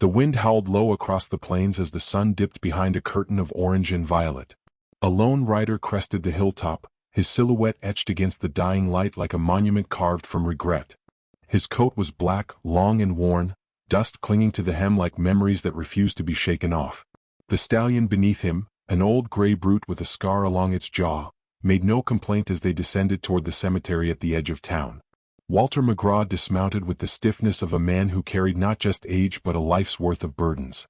The wind howled low across the plains as the sun dipped behind a curtain of orange and violet. A lone rider crested the hilltop, his silhouette etched against the dying light like a monument carved from regret. His coat was black, long and worn, dust clinging to the hem like memories that refused to be shaken off. The stallion beneath him, an old gray brute with a scar along its jaw, made no complaint as they descended toward the cemetery at the edge of town. Walter McGraw dismounted with the stiffness of a man who carried not just age but a life's worth of burdens.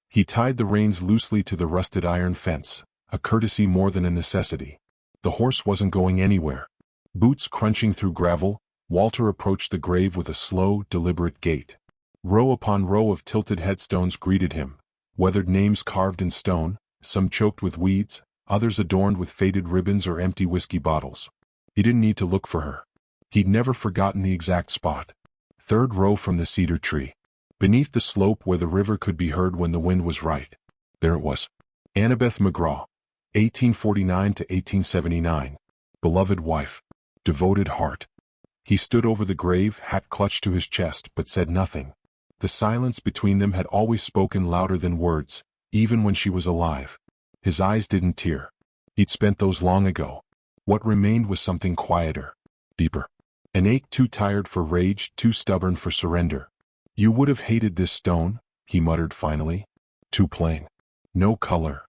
He tied the reins loosely to the rusted iron fence, a courtesy more than a necessity. The horse wasn't going anywhere. Boots crunching through gravel, Walter approached the grave with a slow, deliberate gait. Row upon row of tilted headstones greeted him, weathered names carved in stone, some choked with weeds, others adorned with faded ribbons or empty whiskey bottles. He didn't need to look for her. He'd never forgotten the exact spot. Third row from the cedar tree. Beneath the slope where the river could be heard when the wind was right. There it was. Annabeth McGraw, 1849 to 1879. Beloved wife. Devoted heart. He stood over the grave, hat clutched to his chest, but said nothing. The silence between them had always spoken louder than words, even when she was alive. His eyes didn't tear. He'd spent those long ago. What remained was something quieter, deeper. An ache too tired for rage, too stubborn for surrender. You would have hated this stone, he muttered finally. Too plain. No color.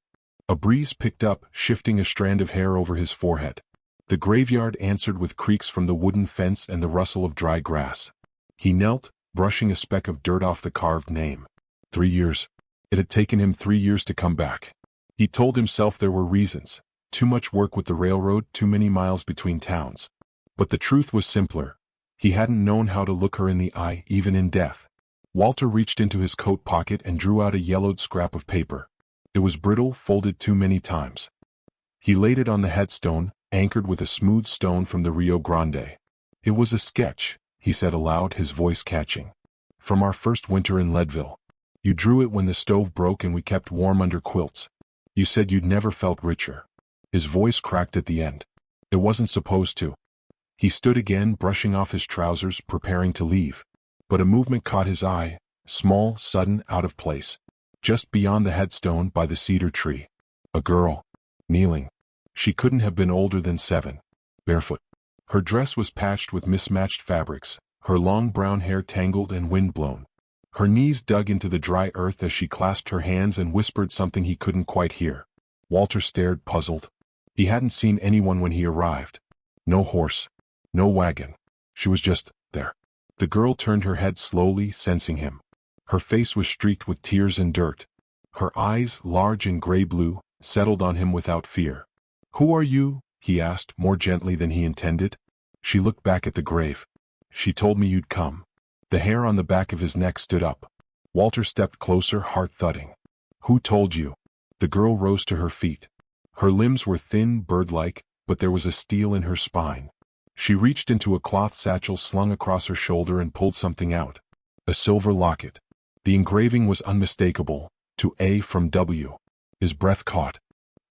A breeze picked up, shifting a strand of hair over his forehead. The graveyard answered with creaks from the wooden fence and the rustle of dry grass. He knelt, brushing a speck of dirt off the carved name. 3 years. It had taken him 3 years to come back. He told himself there were reasons. Too much work with the railroad, too many miles between towns. But the truth was simpler. He hadn't known how to look her in the eye, even in death. Walter reached into his coat pocket and drew out a yellowed scrap of paper. It was brittle, folded too many times. He laid it on the headstone, anchored with a smooth stone from the Rio Grande. It was a sketch, he said aloud, his voice catching. From our first winter in Leadville. You drew it when the stove broke and we kept warm under quilts. You said you'd never felt richer. His voice cracked at the end. It wasn't supposed to. He stood again, brushing off his trousers, preparing to leave. But a movement caught his eye, small, sudden, out of place. Just beyond the headstone by the cedar tree. A girl. Kneeling. She couldn't have been older than 7. Barefoot. Her dress was patched with mismatched fabrics, her long brown hair tangled and windblown. Her knees dug into the dry earth as she clasped her hands and whispered something he couldn't quite hear. Walter stared, puzzled. He hadn't seen anyone when he arrived. No horse. No wagon. She was just there. The girl turned her head slowly, sensing him. Her face was streaked with tears and dirt. Her eyes, large and gray-blue, settled on him without fear. Who are you? He asked, more gently than he intended. She looked back at the grave. She told me you'd come. The hair on the back of his neck stood up. Walter stepped closer, heart thudding. Who told you? The girl rose to her feet. Her limbs were thin, bird-like, but there was a steel in her spine. She reached into a cloth satchel slung across her shoulder and pulled something out. A silver locket. The engraving was unmistakable, to A from W. His breath caught.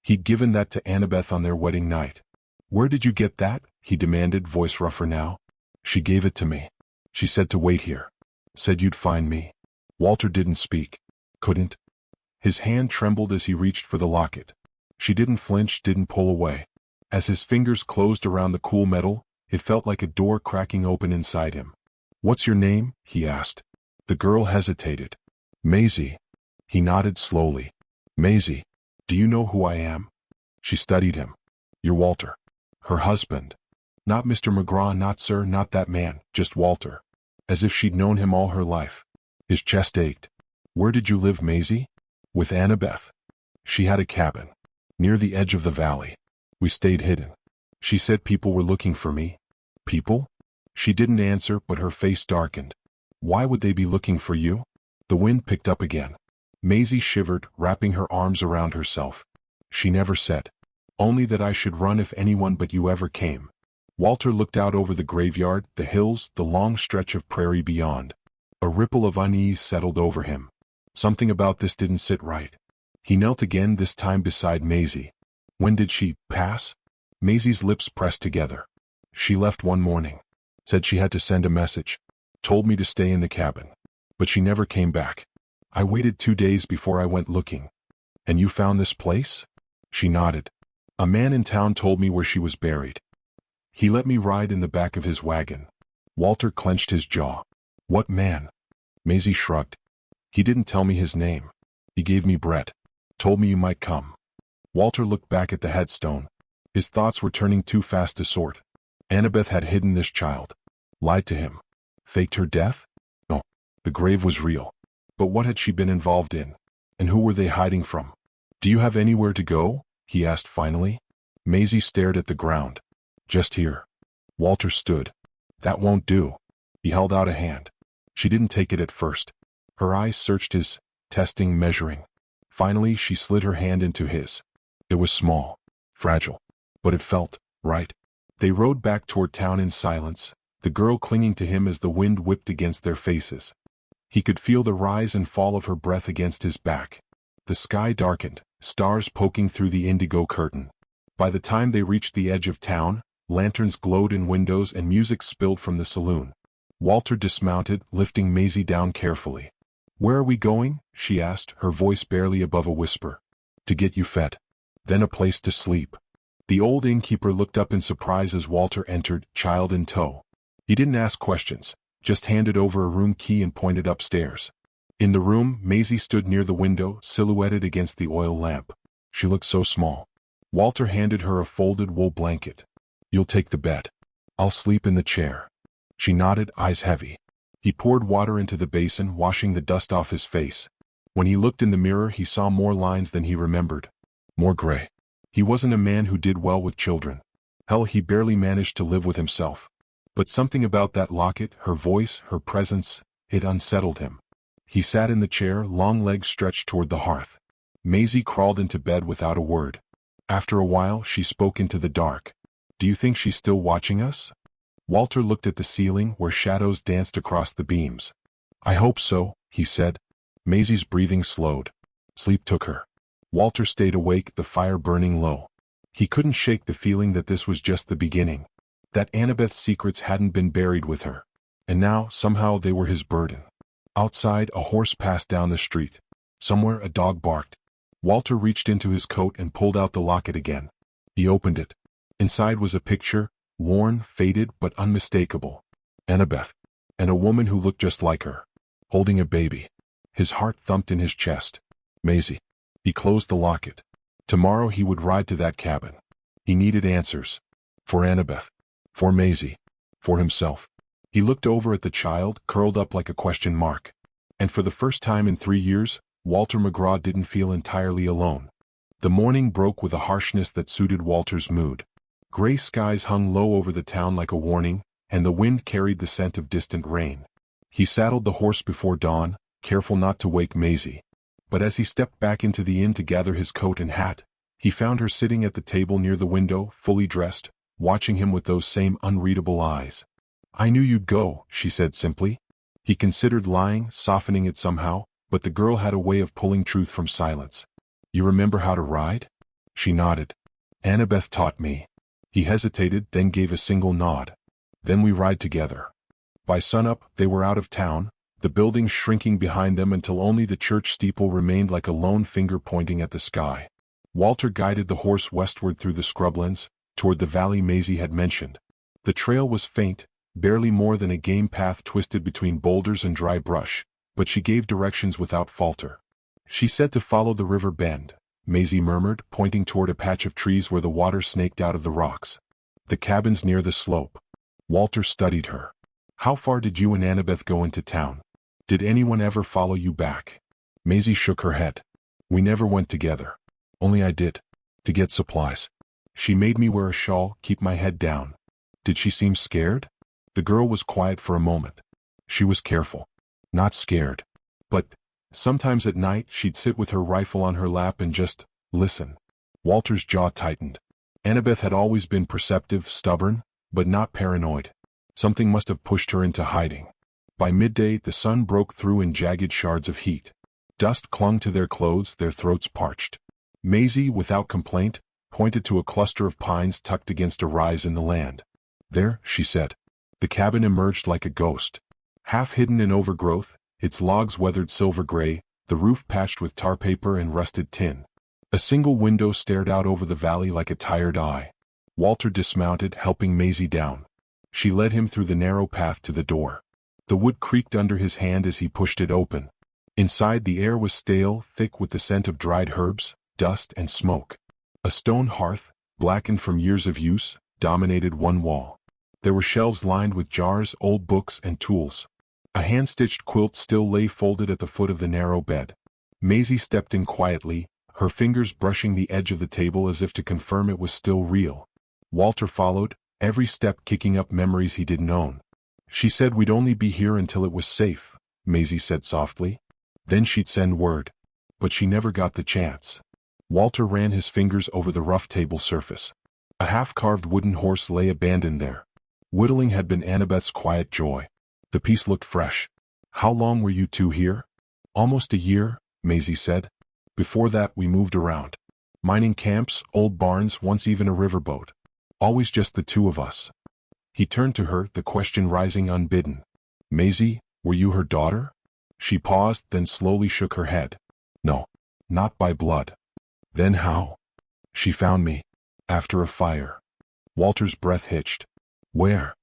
He'd given that to Annabeth on their wedding night. Where did you get that? He demanded, voice rougher now. She gave it to me. She said to wait here. Said you'd find me. Walter didn't speak. Couldn't. His hand trembled as he reached for the locket. She didn't flinch, didn't pull away. As his fingers closed around the cool metal, it felt like a door cracking open inside him. What's your name? He asked. The girl hesitated. Maisie. He nodded slowly. Maisie, do you know who I am? She studied him. You're Walter. Her husband. Not Mr. McGraw, not sir, not that man, just Walter. As if she'd known him all her life. His chest ached. Where did you live, Maisie? With Annabeth. She had a cabin. Near the edge of the valley. We stayed hidden. She said people were looking for me. People? She didn't answer, but her face darkened. Why would they be looking for you? The wind picked up again. Maisie shivered, wrapping her arms around herself. She never said. Only that I should run if anyone but you ever came. Walter looked out over the graveyard, the hills, the long stretch of prairie beyond. A ripple of unease settled over him. Something about this didn't sit right. He knelt again, this time beside Maisie. When did she pass? Maisie's lips pressed together. She left one morning. Said she had to send a message. Told me to stay in the cabin. But she never came back. I waited 2 days before I went looking. And you found this place? She nodded. A man in town told me where she was buried. He let me ride in the back of his wagon. Walter clenched his jaw. What man? Maisie shrugged. He didn't tell me his name. He gave me bread. Told me you might come. Walter looked back at the headstone. His thoughts were turning too fast to sort. Annabeth had hidden this child. Lied to him. Faked her death? No. The grave was real. But what had she been involved in? And who were they hiding from? Do you have anywhere to go? He asked finally. Maisie stared at the ground. Just here. Walter stood. That won't do. He held out a hand. She didn't take it at first. Her eyes searched his, testing, measuring. Finally, she slid her hand into his. It was small, fragile, but it felt right. They rode back toward town in silence, the girl clinging to him as the wind whipped against their faces. He could feel the rise and fall of her breath against his back. The sky darkened, stars poking through the indigo curtain. By the time they reached the edge of town, lanterns glowed in windows and music spilled from the saloon. Walter dismounted, lifting Maisie down carefully. Where are we going? She asked, her voice barely above a whisper. To get you fed. Then a place to sleep. The old innkeeper looked up in surprise as Walter entered, child in tow. He didn't ask questions, just handed over a room key and pointed upstairs. In the room, Maisie stood near the window, silhouetted against the oil lamp. She looked so small. Walter handed her a folded wool blanket. You'll take the bed. I'll sleep in the chair. She nodded, eyes heavy. He poured water into the basin, washing the dust off his face. When he looked in the mirror, he saw more lines than he remembered. More gray. He wasn't a man who did well with children. Hell, he barely managed to live with himself. But something about that locket, her voice, her presence, it unsettled him. He sat in the chair, long legs stretched toward the hearth. Maisie crawled into bed without a word. After a while, she spoke into the dark. Do you think she's still watching us? Walter looked at the ceiling where shadows danced across the beams. I hope so, he said. Maisie's breathing slowed. Sleep took her. Walter stayed awake, the fire burning low. He couldn't shake the feeling that this was just the beginning. That Annabeth's secrets hadn't been buried with her. And now, somehow, they were his burden. Outside, a horse passed down the street. Somewhere, a dog barked. Walter reached into his coat and pulled out the locket again. He opened it. Inside was a picture, worn, faded, but unmistakable. Annabeth. And a woman who looked just like her. Holding a baby. His heart thumped in his chest. Maisie. He closed the locket. Tomorrow he would ride to that cabin. He needed answers. For Annabeth. For Maisie. For himself. He looked over at the child, curled up like a question mark. And for the first time in 3 years, Walter McGraw didn't feel entirely alone. The morning broke with a harshness that suited Walter's mood. Gray skies hung low over the town like a warning, and the wind carried the scent of distant rain. He saddled the horse before dawn, careful not to wake Maisie. But as he stepped back into the inn to gather his coat and hat, he found her sitting at the table near the window, fully dressed, watching him with those same unreadable eyes. I knew you'd go, she said simply. He considered lying, softening it somehow, but the girl had a way of pulling truth from silence. You remember how to ride? She nodded. Annabeth taught me. He hesitated, then gave a single nod. Then we ride together. By sunup, they were out of town, the buildings shrinking behind them until only the church steeple remained like a lone finger pointing at the sky. Walter guided the horse westward through the scrublands, toward the valley Maisie had mentioned. The trail was faint, barely more than a game path twisted between boulders and dry brush, but she gave directions without falter. She said to follow the river bend, Maisie murmured, pointing toward a patch of trees where the water snaked out of the rocks. The cabin's near the slope. Walter studied her. How far did you and Annabeth go into town? Did anyone ever follow you back? Maisie shook her head. We never went together. Only I did. To get supplies. She made me wear a shawl, keep my head down. Did she seem scared? The girl was quiet for a moment. She was careful. Not scared. But sometimes at night she'd sit with her rifle on her lap and just listen. Walter's jaw tightened. Annabeth had always been perceptive, stubborn, but not paranoid. Something must have pushed her into hiding. By midday, the sun broke through in jagged shards of heat. Dust clung to their clothes, their throats parched. Maisie, without complaint, pointed to a cluster of pines tucked against a rise in the land. There, she said. The cabin emerged like a ghost. Half hidden in overgrowth, its logs weathered silver gray, the roof patched with tar paper and rusted tin. A single window stared out over the valley like a tired eye. Walter dismounted, helping Maisie down. She led him through the narrow path to the door. The wood creaked under his hand as he pushed it open. Inside, the air was stale, thick with the scent of dried herbs, dust, and smoke. A stone hearth, blackened from years of use, dominated one wall. There were shelves lined with jars, old books, and tools. A hand-stitched quilt still lay folded at the foot of the narrow bed. Maisie stepped in quietly, her fingers brushing the edge of the table as if to confirm it was still real. Walter followed, every step kicking up memories he didn't own. "She said we'd only be here until it was safe," Maisie said softly. "Then she'd send word. But she never got the chance." Walter ran his fingers over the rough table surface. A half-carved wooden horse lay abandoned there. Whittling had been Annabeth's quiet joy. The piece looked fresh. "How long were you two here?" "Almost a year," Maisie said. "Before that we moved around. Mining camps, old barns, once even a riverboat. Always just the two of us." He turned to her, the question rising unbidden. "Maisie, were you her daughter?" She paused, then slowly shook her head. "No. Not by blood." "Then how?" "She found me. After a fire." Walter's breath hitched. "Where?"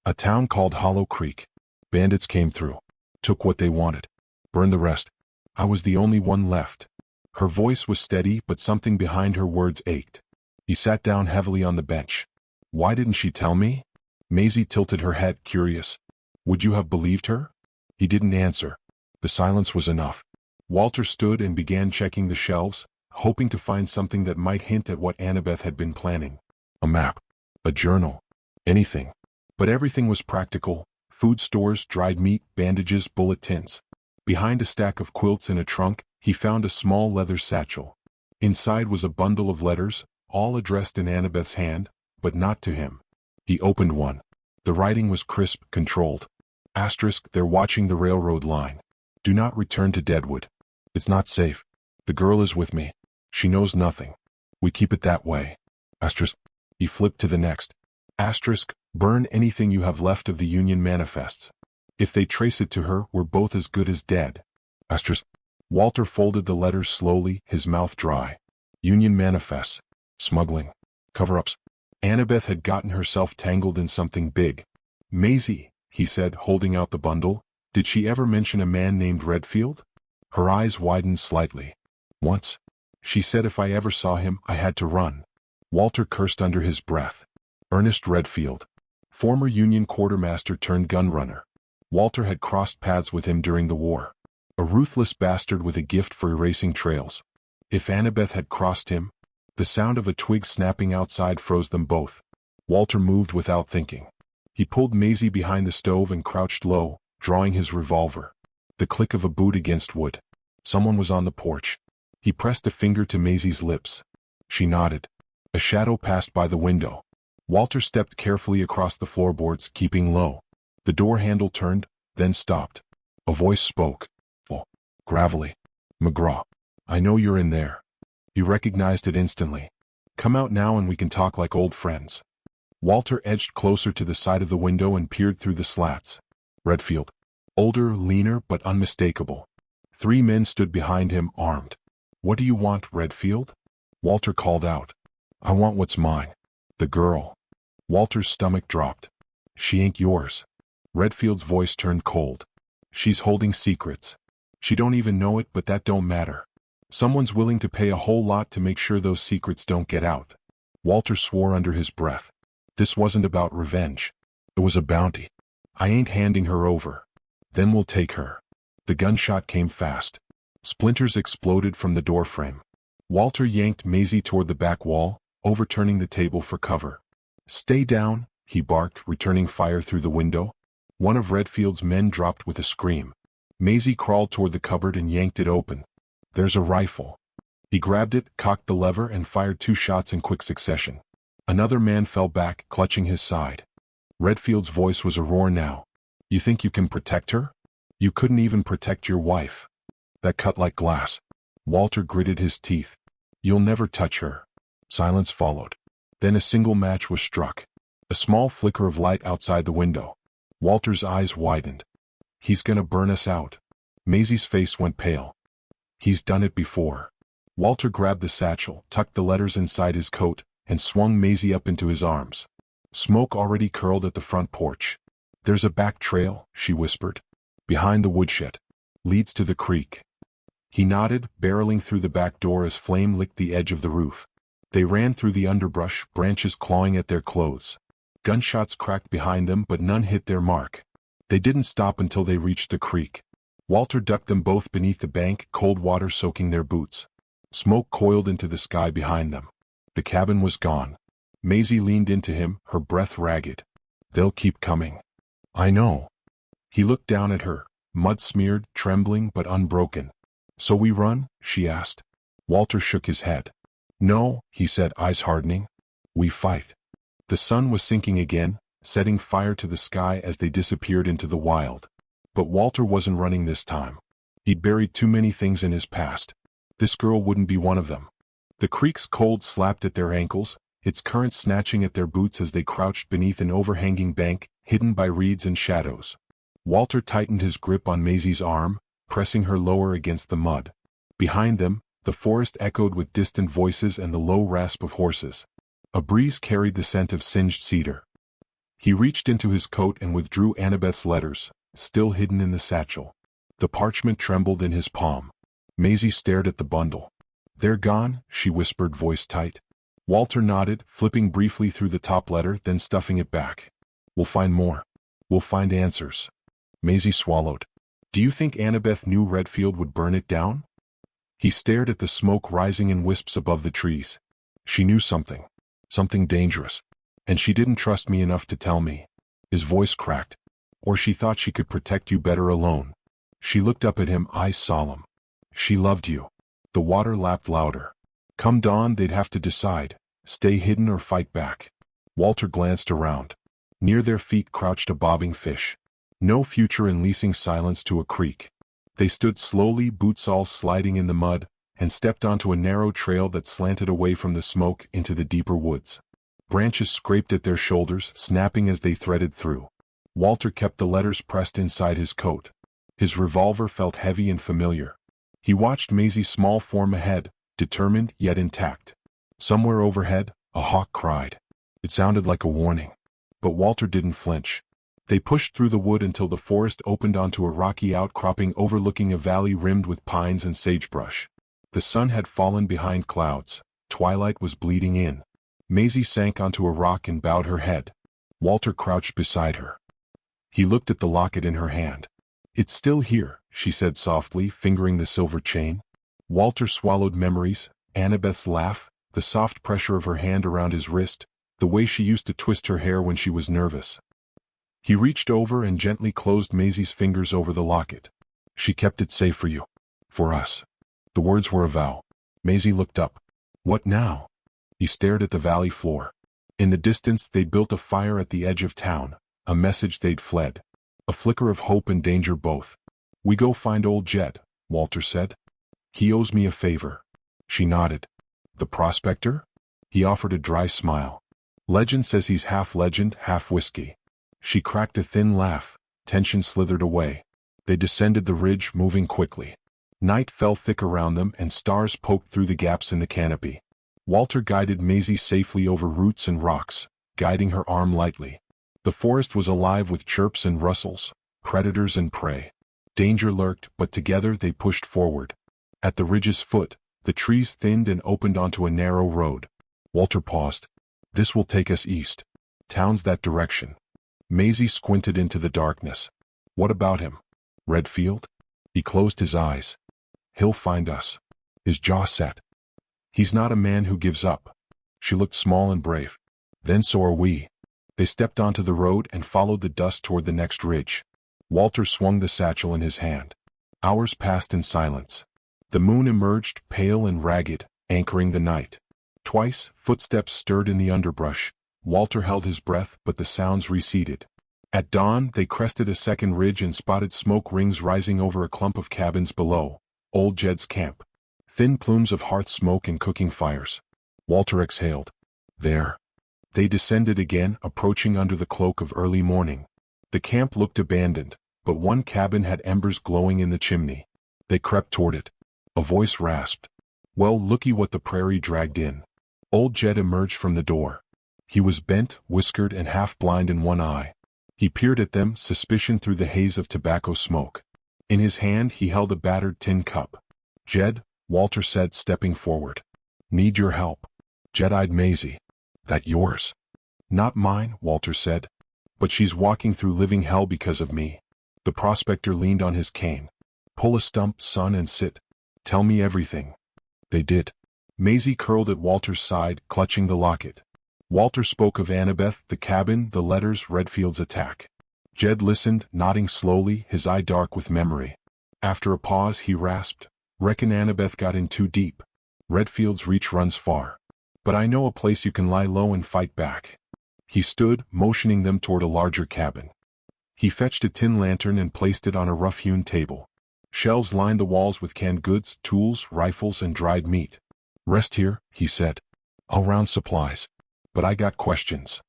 "A town called Hollow Creek. Bandits came through. Took what they wanted. Burned the rest. I was the only one left." Her voice was steady, but something behind her words ached. He sat down heavily on the bench. "Why didn't she tell me?" Maisie tilted her head, curious. "Would you have believed her?" He didn't answer. The silence was enough. Walter stood and began checking the shelves, hoping to find something that might hint at what Annabeth had been planning. A map. A journal. Anything. But everything was practical. Food stores, dried meat, bandages, bullet tints. Behind a stack of quilts in a trunk, he found a small leather satchel. Inside was a bundle of letters, all addressed in Annabeth's hand, but not to him. He opened one. The writing was crisp, controlled. Asterisk, they're watching the railroad line. Do not return to Deadwood. It's not safe. The girl is with me. She knows nothing. We keep it that way. Asterisk. He flipped to the next. Asterisk, burn anything you have left of the Union manifests. If they trace it to her, we're both as good as dead. Asterisk. Walter folded the letters slowly, his mouth dry. Union manifests. Smuggling. Cover-ups. Annabeth had gotten herself tangled in something big. "Maisie," he said, holding out the bundle, "did she ever mention a man named Redfield?" Her eyes widened slightly. "Once. She said if I ever saw him, I had to run." Walter cursed under his breath. Ernest Redfield. Former Union quartermaster turned gunrunner. Walter had crossed paths with him during the war. A ruthless bastard with a gift for erasing trails. If Annabeth had crossed him, the sound of a twig snapping outside froze them both. Walter moved without thinking. He pulled Maisie behind the stove and crouched low, drawing his revolver. The click of a boot against wood. Someone was on the porch. He pressed a finger to Maisie's lips. She nodded. A shadow passed by the window. Walter stepped carefully across the floorboards, keeping low. The door handle turned, then stopped. A voice spoke. Oh, gravelly. "McGraw. I know you're in there." He recognized it instantly. "Come out now and we can talk like old friends." Walter edged closer to the side of the window and peered through the slats. Redfield. Older, leaner, but unmistakable. 3 men stood behind him, armed. "What do you want, Redfield?" Walter called out. "I want what's mine. The girl." Walter's stomach dropped. "She ain't yours." Redfield's voice turned cold. "She's holding secrets. She don't even know it, but that don't matter. Someone's willing to pay a whole lot to make sure those secrets don't get out." Walter swore under his breath. This wasn't about revenge. It was a bounty. "I ain't handing her over." "Then we'll take her." The gunshot came fast. Splinters exploded from the doorframe. Walter yanked Maisie toward the back wall, overturning the table for cover. "Stay down," he barked, returning fire through the window. One of Redfield's men dropped with a scream. Maisie crawled toward the cupboard and yanked it open. "There's a rifle." He grabbed it, cocked the lever, and fired 2 shots in quick succession. Another man fell back, clutching his side. Redfield's voice was a roar now. "You think you can protect her? You couldn't even protect your wife." That cut like glass. Walter gritted his teeth. "You'll never touch her." Silence followed. Then a single match was struck. A small flicker of light outside the window. Walter's eyes widened. "He's gonna burn us out." Maisie's face went pale. He's done it before. Walter grabbed the satchel, tucked the letters inside his coat, and swung Maisie up into his arms. Smoke already curled at the front porch. "There's a back trail," she whispered. "Behind the woodshed. Leads to the creek." He nodded, barreling through the back door as flame licked the edge of the roof. They ran through the underbrush, branches clawing at their clothes. Gunshots cracked behind them, but none hit their mark. They didn't stop until they reached the creek. Walter ducked them both beneath the bank, cold water soaking their boots. Smoke coiled into the sky behind them. The cabin was gone. Maisie leaned into him, her breath ragged. "They'll keep coming." "I know." He looked down at her, mud-smeared, trembling but unbroken. "So we run?" she asked. Walter shook his head. "No," he said, eyes hardening. "We fight." The sun was sinking again, setting fire to the sky as they disappeared into the wild. But Walter wasn't running this time. He'd buried too many things in his past. This girl wouldn't be one of them. The creek's cold slapped at their ankles, its current snatching at their boots as they crouched beneath an overhanging bank, hidden by reeds and shadows. Walter tightened his grip on Maisie's arm, pressing her lower against the mud. Behind them, the forest echoed with distant voices and the low rasp of horses. A breeze carried the scent of singed cedar. He reached into his coat and withdrew Annabeth's letters, still hidden in the satchel. The parchment trembled in his palm. Maisie stared at the bundle. "They're gone," she whispered, voice tight. Walter nodded, flipping briefly through the top letter, then stuffing it back. "We'll find more. We'll find answers." Maisie swallowed. "Do you think Annabeth knew Redfield would burn it down?" He stared at the smoke rising in wisps above the trees. "She knew something. Something dangerous. And she didn't trust me enough to tell me." His voice cracked. "Or she thought she could protect you better alone." She looked up at him, eyes solemn. "She loved you." The water lapped louder. Come dawn, they'd have to decide, stay hidden or fight back. Walter glanced around. Near their feet crouched a bobbing fish. No future in leasing silence to a creek. They stood slowly, boots all sliding in the mud, and stepped onto a narrow trail that slanted away from the smoke into the deeper woods. Branches scraped at their shoulders, snapping as they threaded through. Walter kept the letters pressed inside his coat. His revolver felt heavy and familiar. He watched Maisie's small form ahead, determined yet intact. Somewhere overhead, a hawk cried. It sounded like a warning. But Walter didn't flinch. They pushed through the wood until the forest opened onto a rocky outcropping overlooking a valley rimmed with pines and sagebrush. The sun had fallen behind clouds. Twilight was bleeding in. Maisie sank onto a rock and bowed her head. Walter crouched beside her. He looked at the locket in her hand. "It's still here," she said softly, fingering the silver chain. Walter swallowed memories, Annabeth's laugh, the soft pressure of her hand around his wrist, the way she used to twist her hair when she was nervous. He reached over and gently closed Maisie's fingers over the locket. "She kept it safe for you. For us." The words were a vow. Maisie looked up. "What now?" He stared at the valley floor. In the distance they'd built a fire at the edge of town, a message they'd fled. A flicker of hope and danger both. "We go find old Jed," Walter said. "He owes me a favor." She nodded. "The prospector?" He offered a dry smile. "Legend says he's half legend, half whiskey." She cracked a thin laugh. Tension slithered away. They descended the ridge, moving quickly. Night fell thick around them and stars poked through the gaps in the canopy. Walter guided Maisie safely over roots and rocks, guiding her arm lightly. The forest was alive with chirps and rustles, predators and prey. Danger lurked, but together they pushed forward. At the ridge's foot, the trees thinned and opened onto a narrow road. Walter paused. "This will take us east. Town's that direction." Maisie squinted into the darkness. "What about him? Redfield?" He closed his eyes. "He'll find us." His jaw set. "He's not a man who gives up." She looked small and brave. "Then so are we." They stepped onto the road and followed the dust toward the next ridge. Walter swung the satchel in his hand. Hours passed in silence. The moon emerged, pale and ragged, anchoring the night. Twice, footsteps stirred in the underbrush. Walter held his breath, but the sounds receded. At dawn, they crested a second ridge and spotted smoke rings rising over a clump of cabins below. Old Jed's camp. Thin plumes of hearth smoke and cooking fires. Walter exhaled. There. They descended again, approaching under the cloak of early morning. The camp looked abandoned, but one cabin had embers glowing in the chimney. They crept toward it. A voice rasped. Well, looky what the prairie dragged in. Old Jed emerged from the door. He was bent, whiskered, and half-blind in one eye. He peered at them, suspicion through the haze of tobacco smoke. In his hand he held a battered tin cup. Jed, Walter said, stepping forward. Need your help. Jed-eyed Maisie. That yours? Not mine, Walter said. But she's walking through living hell because of me. The prospector leaned on his cane. Pull a stump, son, and sit. Tell me everything. They did. Maisie curled at Walter's side, clutching the locket. Walter spoke of Annabeth, the cabin, the letters, Redfield's attack. Jed listened, nodding slowly, his eye dark with memory. After a pause he rasped, Reckon Annabeth got in too deep. Redfield's reach runs far. But I know a place you can lie low and fight back. He stood, motioning them toward a larger cabin. He fetched a tin lantern and placed it on a rough-hewn table. Shelves lined the walls with canned goods, tools, rifles, and dried meat. Rest here, he said. I'll round supplies. But I got questions.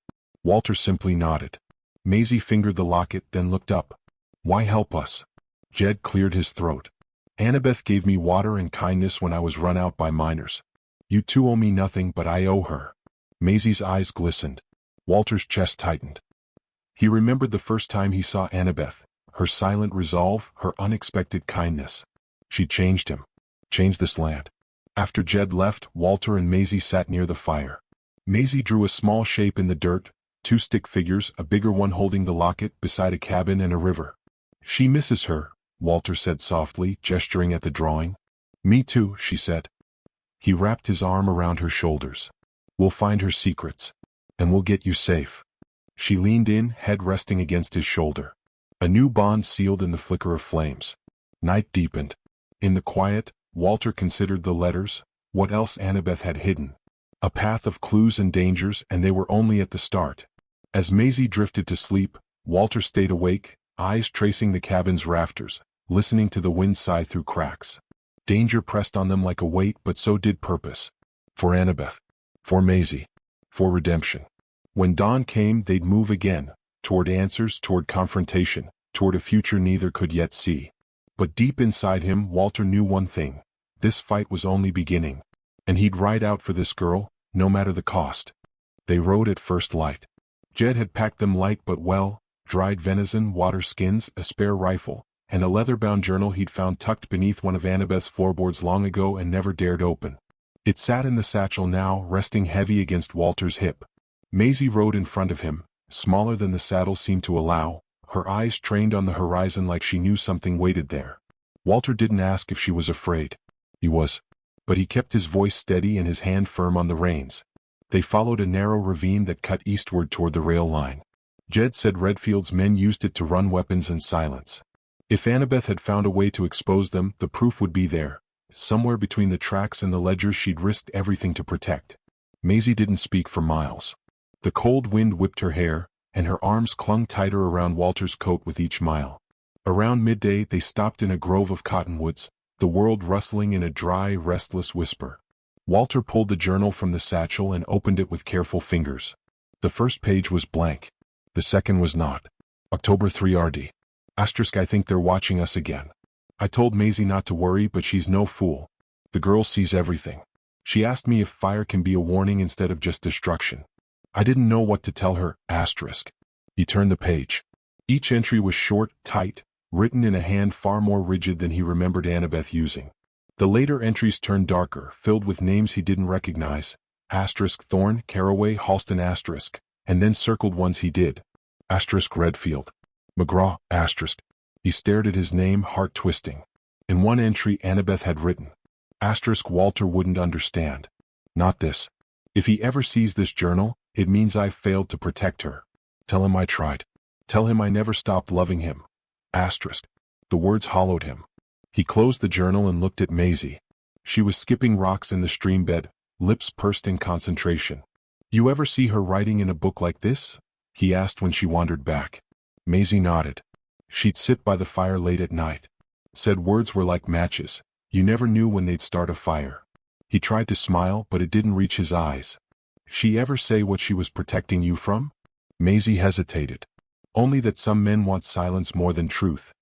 Walter simply nodded. Maisie fingered the locket, then looked up. Why help us? Jed cleared his throat. Annabeth gave me water and kindness when I was run out by miners. You two owe me nothing, but I owe her. Maisie's eyes glistened. Walter's chest tightened. He remembered the first time he saw Annabeth, her silent resolve, her unexpected kindness. She changed him. Changed this land. After Jed left, Walter and Maisie sat near the fire. Maisie drew a small shape in the dirt, two stick figures, a bigger one holding the locket, beside a cabin and a river. She misses her, Walter said softly, gesturing at the drawing. Me too, she said. He wrapped his arm around her shoulders. We'll find her secrets. And we'll get you safe. She leaned in, head resting against his shoulder. A new bond sealed in the flicker of flames. Night deepened. In the quiet, Walter considered the letters, what else Annabeth had hidden. A path of clues and dangers, and they were only at the start. As Maisie drifted to sleep, Walter stayed awake, eyes tracing the cabin's rafters, listening to the wind sigh through cracks. Danger pressed on them like a weight, but so did purpose. For Annabeth. For Maisie. For redemption. When dawn came, they'd move again, toward answers, toward confrontation, toward a future neither could yet see. But deep inside him, Walter knew one thing. This fight was only beginning. And he'd ride out for this girl, no matter the cost. They rode at first light. Jed had packed them light but well, dried venison, water skins, a spare rifle, and a leather-bound journal he'd found tucked beneath one of Annabeth's floorboards long ago and never dared open. It sat in the satchel now, resting heavy against Walter's hip. Maisie rode in front of him, smaller than the saddle seemed to allow, her eyes trained on the horizon like she knew something waited there. Walter didn't ask if she was afraid. He was. But he kept his voice steady and his hand firm on the reins. They followed a narrow ravine that cut eastward toward the rail line. Jed said Redfield's men used it to run weapons in silence. If Annabeth had found a way to expose them, the proof would be there. Somewhere between the tracks and the ledgers she'd risked everything to protect. Maisie didn't speak for miles. The cold wind whipped her hair, and her arms clung tighter around Walter's coat with each mile. Around midday they stopped in a grove of cottonwoods, the world rustling in a dry, restless whisper. Walter pulled the journal from the satchel and opened it with careful fingers. The first page was blank. The second was not. October 3 RD. Asterisk I think they're watching us again. I told Maisie not to worry, but she's no fool. The girl sees everything. She asked me if fire can be a warning instead of just destruction. I didn't know what to tell her, asterisk. He turned the page. Each entry was short, tight, written in a hand far more rigid than he remembered Annabeth using. The later entries turned darker, filled with names he didn't recognize, asterisk Thorne, Caraway, Halston, asterisk, and then circled ones he did. Asterisk Redfield. McGraw, asterisk. He stared at his name, heart twisting. In one entry Annabeth had written, asterisk Walter wouldn't understand. Not this. If he ever sees this journal, it means I've failed to protect her. Tell him I tried. Tell him I never stopped loving him. Asterisk. The words hollowed him. He closed the journal and looked at Maisie. She was skipping rocks in the stream bed, lips pursed in concentration. You ever see her writing in a book like this? He asked when she wandered back. Maisie nodded. She'd sit by the fire late at night. Said words were like matches. You never knew when they'd start a fire. He tried to smile, but it didn't reach his eyes. She ever say what she was protecting you from? Maisie hesitated. Only that some men want silence more than truth.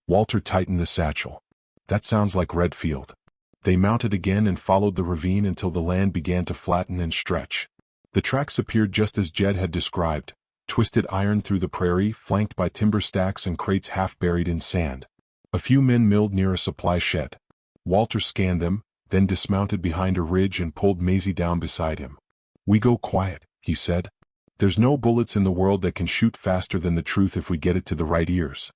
Walter tightened the satchel. That sounds like Redfield. They mounted again and followed the ravine until the land began to flatten and stretch. The tracks appeared just as Jed had described, twisted iron through the prairie, flanked by timber stacks and crates half buried in sand. A few men milled near a supply shed. Walter scanned them, then dismounted behind a ridge and pulled Maisie down beside him. "We go quiet," he said. "There's no bullets in the world that can shoot faster than the truth if we get it to the right ears."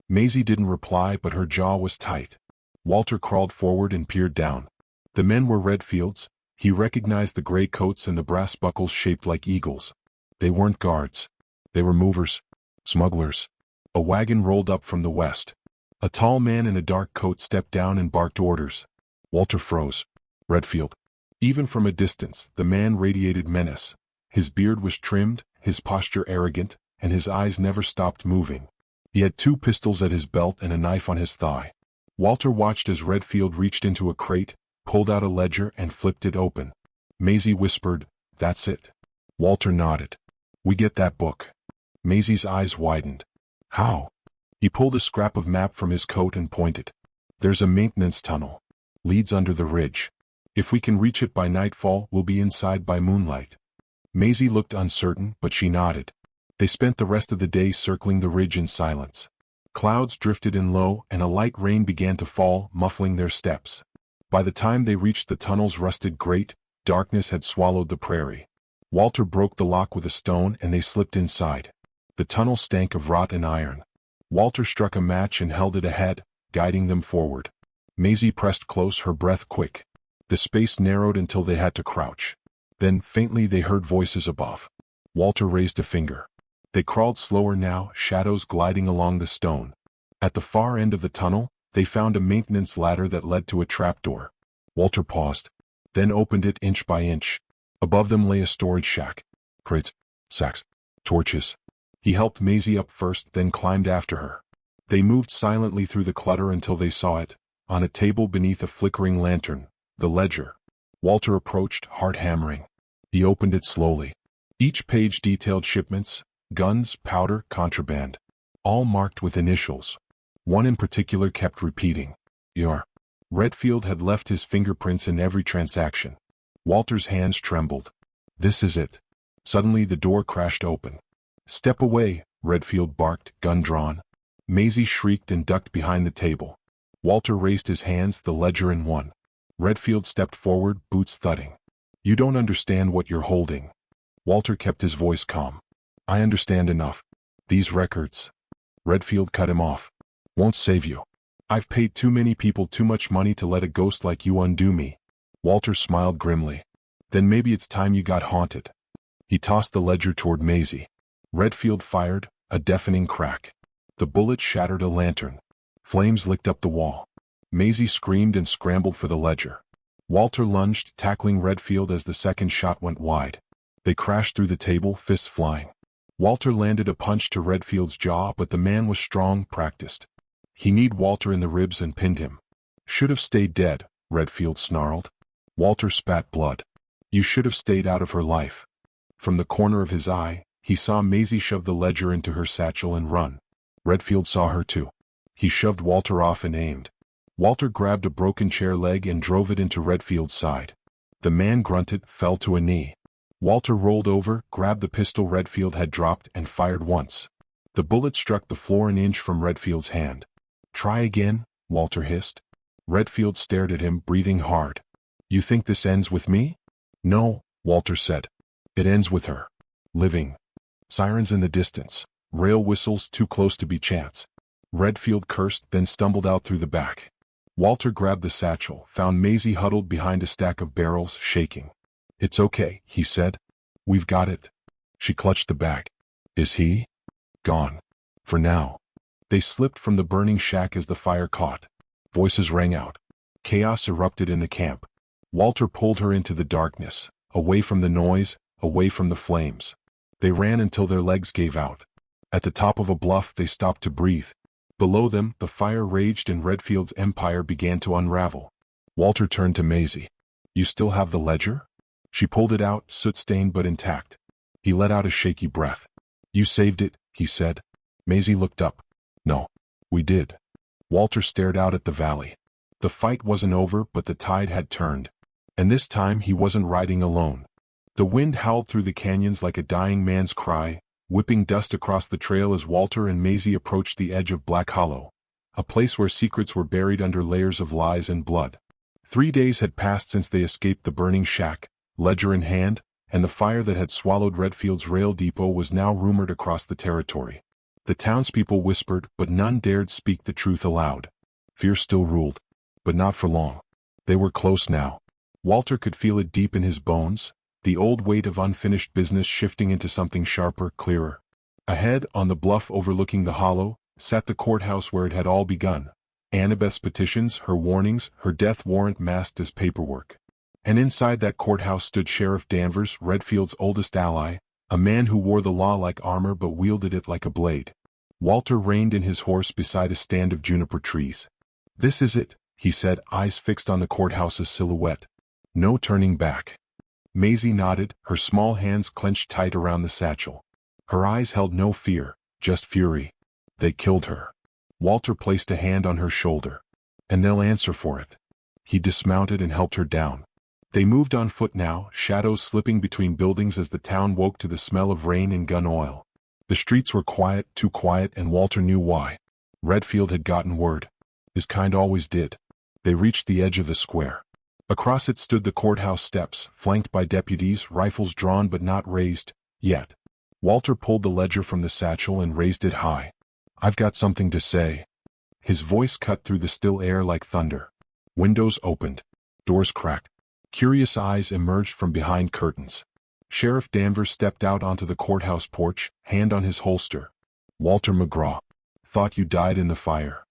Maisie didn't reply, but her jaw was tight. Walter crawled forward and peered down. The men were Redfield's. He recognized the gray coats and the brass buckles shaped like eagles. They weren't guards. They were movers. Smugglers. A wagon rolled up from the west. A tall man in a dark coat stepped down and barked orders. Walter froze. Redfield. Even from a distance, the man radiated menace. His beard was trimmed, his posture arrogant, and his eyes never stopped moving. He had 2 pistols at his belt and a knife on his thigh. Walter watched as Redfield reached into a crate, pulled out a ledger and flipped it open. Maisie whispered, "That's it." Walter nodded. "We get that book." Maisie's eyes widened. "How?" He pulled a scrap of map from his coat and pointed. "There's a maintenance tunnel. Leads under the ridge. If we can reach it by nightfall, we'll be inside by moonlight." Maisie looked uncertain, but she nodded. They spent the rest of the day circling the ridge in silence. Clouds drifted in low, and a light rain began to fall, muffling their steps. By the time they reached the tunnel's rusted grate, darkness had swallowed the prairie. Walter broke the lock with a stone and they slipped inside. The tunnel stank of rot and iron. Walter struck a match and held it ahead, guiding them forward. Maisie pressed close, her breath quick. The space narrowed until they had to crouch. Then, faintly, they heard voices above. Walter raised a finger. They crawled slower now, shadows gliding along the stone. At the far end of the tunnel, they found a maintenance ladder that led to a trapdoor. Walter paused, then opened it inch by inch. Above them lay a storage shack. Crates, sacks, torches. He helped Maisie up first, then climbed after her. They moved silently through the clutter until they saw it, on a table beneath a flickering lantern, the ledger. Walter approached, heart hammering. He opened it slowly. Each page detailed shipments, guns, powder, contraband, all marked with initials. One in particular kept repeating, "Your." Redfield had left his fingerprints in every transaction. Walter's hands trembled. "This is it." Suddenly the door crashed open. "Step away," Redfield barked, gun drawn. Maisie shrieked and ducked behind the table. Walter raised his hands, the ledger in one. Redfield stepped forward, boots thudding. "You don't understand what you're holding." Walter kept his voice calm. "I understand enough. These records." Redfield cut him off. "Won't save you. I've paid too many people too much money to let a ghost like you undo me." Walter smiled grimly. "Then maybe it's time you got haunted." He tossed the ledger toward Maisie. Redfield fired, a deafening crack. The bullet shattered a lantern. Flames licked up the wall. Maisie screamed and scrambled for the ledger. Walter lunged, tackling Redfield as the second shot went wide. They crashed through the table, fists flying. Walter landed a punch to Redfield's jaw, but the man was strong, practiced. He kneed Walter in the ribs and pinned him. "Should have stayed dead," Redfield snarled. Walter spat blood. "You should have stayed out of her life." From the corner of his eye, he saw Maisie shove the ledger into her satchel and run. Redfield saw her too. He shoved Walter off and aimed. Walter grabbed a broken chair leg and drove it into Redfield's side. The man grunted, fell to a knee. Walter rolled over, grabbed the pistol Redfield had dropped, and fired once. The bullet struck the floor an inch from Redfield's hand. "Try again," Walter hissed. Redfield stared at him, breathing hard. "You think this ends with me?" "No," Walter said. "It ends with her. Living." Sirens in the distance. Rail whistles too close to be chance. Redfield cursed, then stumbled out through the back. Walter grabbed the satchel, found Maisie huddled behind a stack of barrels, shaking. "It's okay," he said. "We've got it." She clutched the bag. "Is he?" "Gone. For now." They slipped from the burning shack as the fire caught. Voices rang out. Chaos erupted in the camp. Walter pulled her into the darkness, away from the noise, away from the flames. They ran until their legs gave out. At the top of a bluff, they stopped to breathe. Below them, the fire raged and Redfield's empire began to unravel. Walter turned to Maisie. "You still have the ledger?" She pulled it out, soot-stained but intact. He let out a shaky breath. "You saved it," he said. Maisie looked up. "No. We did." Walter stared out at the valley. The fight wasn't over, but the tide had turned. And this time he wasn't riding alone. The wind howled through the canyons like a dying man's cry, whipping dust across the trail as Walter and Maisie approached the edge of Black Hollow, a place where secrets were buried under layers of lies and blood. 3 days had passed since they escaped the burning shack, ledger in hand, and the fire that had swallowed Redfield's rail depot was now rumored across the territory. The townspeople whispered, but none dared speak the truth aloud. Fear still ruled, but not for long. They were close now. Walter could feel it deep in his bones, the old weight of unfinished business shifting into something sharper, clearer. Ahead, on the bluff overlooking the hollow, sat the courthouse where it had all begun. Annabeth's petitions, her warnings, her death warrant masked as paperwork. And inside that courthouse stood Sheriff Danvers, Redfield's oldest ally, a man who wore the law like armor but wielded it like a blade. Walter reined in his horse beside a stand of juniper trees. "This is it," he said, eyes fixed on the courthouse's silhouette. "No turning back." Maisie nodded, her small hands clenched tight around the satchel. Her eyes held no fear, just fury. "They killed her." Walter placed a hand on her shoulder. "And they'll answer for it." He dismounted and helped her down. They moved on foot now, shadows slipping between buildings as the town woke to the smell of rain and gun oil. The streets were quiet, too quiet, and Walter knew why. Redfield had gotten word. His kind always did. They reached the edge of the square. Across it stood the courthouse steps, flanked by deputies, rifles drawn but not raised, yet. Walter pulled the ledger from the satchel and raised it high. "I've got something to say." His voice cut through the still air like thunder. Windows opened. Doors cracked. Curious eyes emerged from behind curtains. Sheriff Danvers stepped out onto the courthouse porch, hand on his holster. "Walter McGraw. Thought you died in the fire."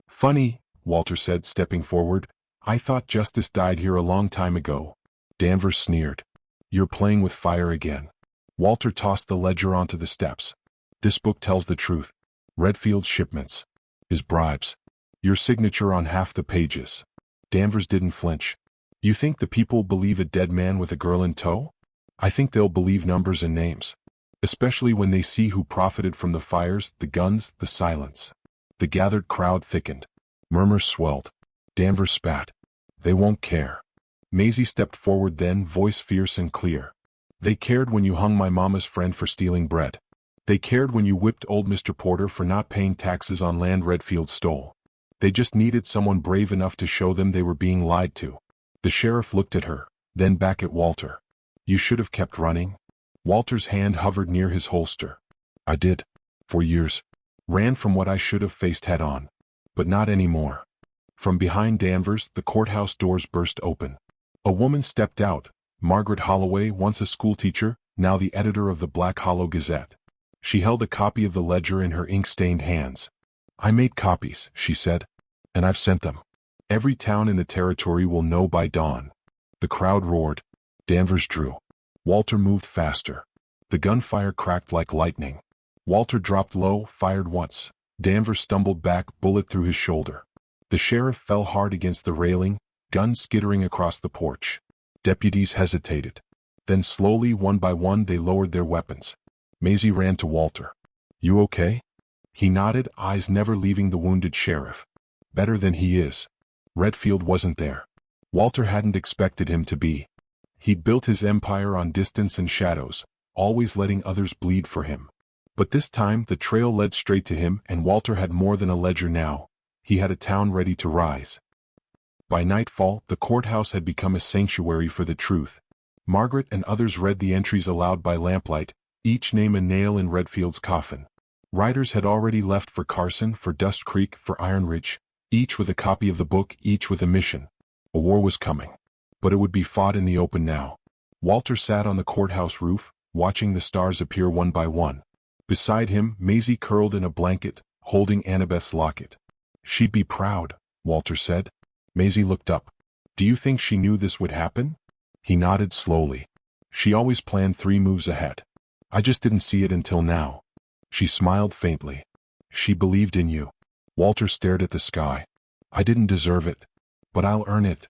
"Funny," Walter said, stepping forward. "I thought Justice died here a long time ago." Danvers sneered. "You're playing with fire again." Walter tossed the ledger onto the steps. "This book tells the truth. Redfield's shipments. His bribes. Your signature on half the pages." Danvers didn't flinch. "You think the people believe a dead man with a girl in tow? I think they'll believe numbers and names. Especially when they see who profited from the fires, the guns, the silence." The gathered crowd thickened. Murmurs swelled. Danvers spat. "They won't care." Maisie stepped forward then, voice fierce and clear. "They cared when you hung my mama's friend for stealing bread. They cared when you whipped old Mr. Porter for not paying taxes on land Redfield stole. They just needed someone brave enough to show them they were being lied to." The sheriff looked at her, then back at Walter. "You should have kept running." Walter's hand hovered near his holster. "I did. For years. Ran from what I should have faced head on. But not anymore." From behind Danvers, the courthouse doors burst open. A woman stepped out, Margaret Holloway, once a schoolteacher, now the editor of the Black Hollow Gazette. She held a copy of the ledger in her ink-stained hands. "I made copies," she said, "and I've sent them. Every town in the territory will know by dawn." The crowd roared. Danvers drew. Walter moved faster. The gunfire cracked like lightning. Walter dropped low, fired once. Danvers stumbled back, bullet through his shoulder. The sheriff fell hard against the railing, guns skittering across the porch. Deputies hesitated. Then slowly, one by one, they lowered their weapons. Maisie ran to Walter. "You okay?" He nodded, eyes never leaving the wounded sheriff. "Better than he is." Redfield wasn't there. Walter hadn't expected him to be. He'd built his empire on distance and shadows, always letting others bleed for him. But this time the trail led straight to him, and Walter had more than a ledger now. He had a town ready to rise. By nightfall, the courthouse had become a sanctuary for the truth. Margaret and others read the entries aloud by lamplight, each name a nail in Redfield's coffin. Riders had already left for Carson, for Dust Creek, for Iron Ridge, each with a copy of the book, each with a mission. A war was coming. But it would be fought in the open now. Walter sat on the courthouse roof, watching the stars appear one by one. Beside him, Maisie curled in a blanket, holding Annabeth's locket. "She'd be proud," Walter said. Maisie looked up. "Do you think she knew this would happen?" He nodded slowly. "She always planned 3 moves ahead. I just didn't see it until now." She smiled faintly. "She believed in you." Walter stared at the sky. "I didn't deserve it. But I'll earn it."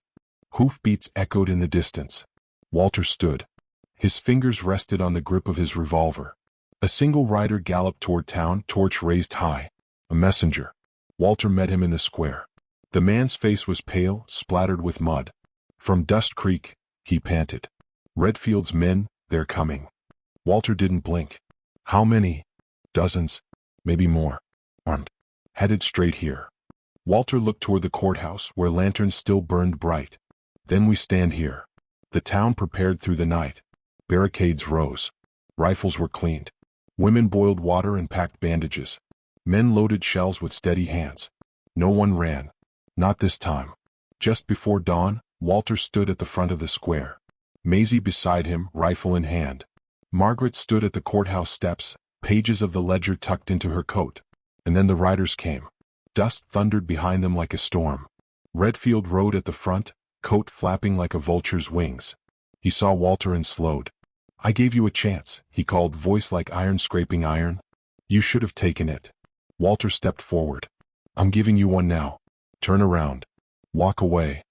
Hoofbeats echoed in the distance. Walter stood. His fingers rested on the grip of his revolver. A single rider galloped toward town, torch raised high. A messenger. Walter met him in the square. The man's face was pale, splattered with mud. From Dust Creek, he panted. Redfield's men, they're coming. Walter didn't blink. How many? Dozens. Maybe more. Armed. Headed straight here. Walter looked toward the courthouse where lanterns still burned bright. Then we stand here. The town prepared through the night. Barricades rose. Rifles were cleaned. Women boiled water and packed bandages. Men loaded shells with steady hands. No one ran. Not this time. Just before dawn, Walter stood at the front of the square. Maisie beside him, rifle in hand. Margaret stood at the courthouse steps, pages of the ledger tucked into her coat. And then the riders came. Dust thundered behind them like a storm. Redfield rode at the front, coat flapping like a vulture's wings. He saw Walter and slowed. I gave you a chance, he called, voice like iron scraping iron. You should have taken it. Walter stepped forward. I'm giving you one now. Turn around. Walk away.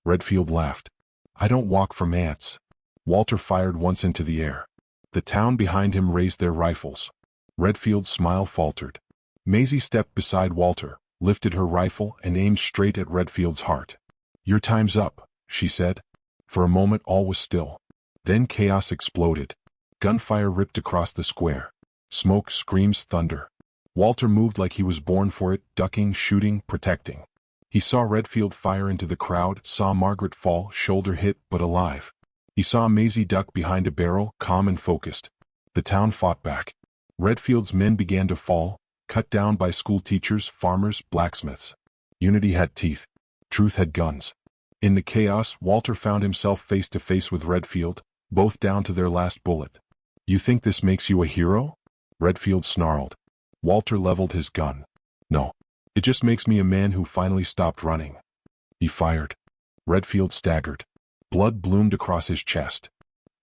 Redfield laughed. I don't walk from ants. Walter fired once into the air. The town behind him raised their rifles. Redfield's smile faltered. Maisie stepped beside Walter, lifted her rifle and aimed straight at Redfield's heart. Your time's up, she said. For a moment all was still. Then chaos exploded. Gunfire ripped across the square. Smoke, screams, thunder. Walter moved like he was born for it, ducking, shooting, protecting. He saw Redfield fire into the crowd, saw Margaret fall, shoulder hit, but alive. He saw Maisie duck behind a barrel, calm and focused. The town fought back. Redfield's men began to fall, cut down by school teachers, farmers, blacksmiths. Unity had teeth. Truth had guns. In the chaos, Walter found himself face to face with Redfield, both down to their last bullet. You think this makes you a hero? Redfield snarled. Walter leveled his gun. No. It just makes me a man who finally stopped running. He fired. Redfield staggered. Blood bloomed across his chest.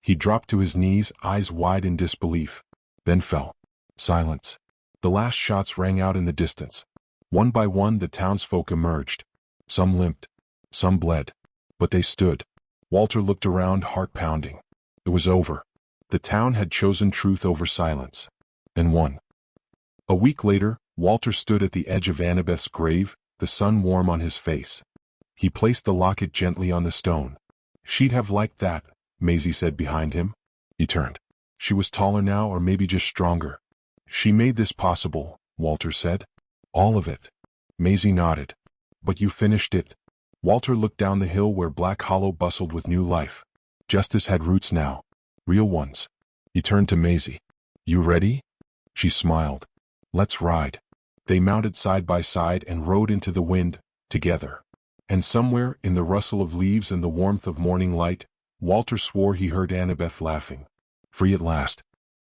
He dropped to his knees, eyes wide in disbelief. Then fell. Silence. The last shots rang out in the distance. One by one the townsfolk emerged. Some limped. Some bled. But they stood. Walter looked around, heart pounding. It was over. The town had chosen truth over silence. And won. A week later, Walter stood at the edge of Annabeth's grave, the sun warm on his face. He placed the locket gently on the stone. She'd have liked that, Maisie said behind him. He turned. She was taller now, or maybe just stronger. She made this possible, Walter said. All of it. Maisie nodded. But you finished it. Walter looked down the hill where Black Hollow bustled with new life. Justice had roots now. Real ones. He turned to Maisie. You ready? She smiled. Let's ride. They mounted side by side and rode into the wind, together. And somewhere, in the rustle of leaves and the warmth of morning light, Walter swore he heard Annabeth laughing. Free at last.